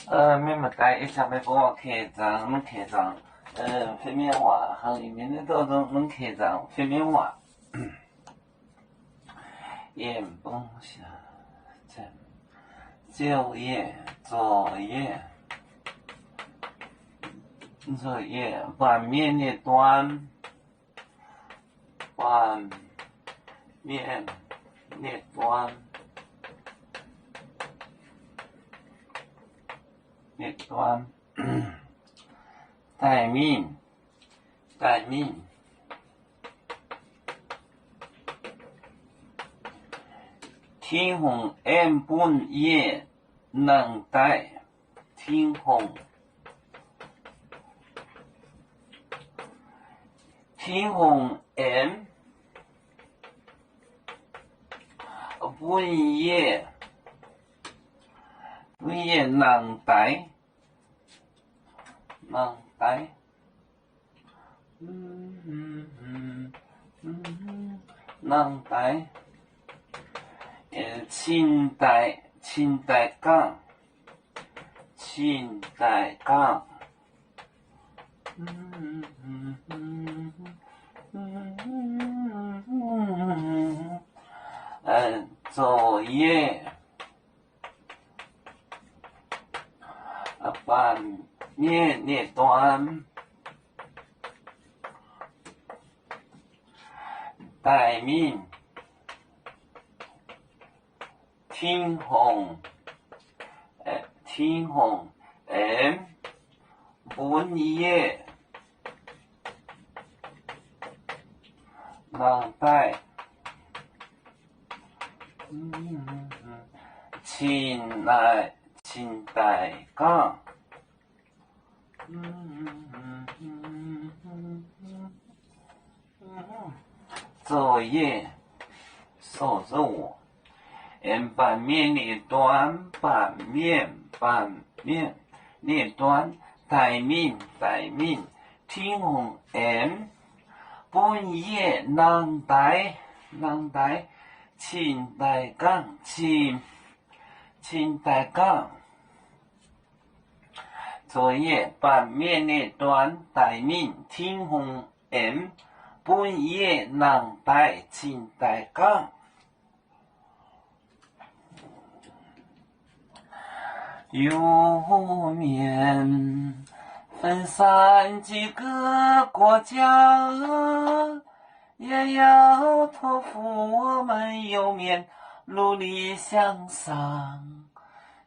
每么带一下来给我开张，我们开张，方面话，行里面的都能开张，方面话，眼崩下，就业，作业，版面列端，版面列端。列端待命天虹 M 半夜能带天虹M 半夜能带能带清代杠作业版面列端待命天虹 M 半夜能带清代杠作业手作版面列端版面列端待命天虹 M 半夜能带清代杠作业版面列端待命天虹 M 半夜能带清代杠有面分散几个国家，也要托付我们有面努力向上。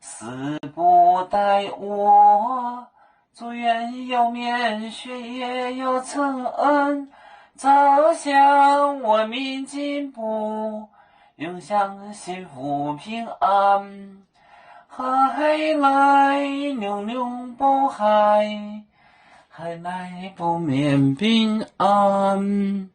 死不待我，祝愿有面学业有成恩，走向文明进步，永享幸福平安。海来流流不海，海来不免平安。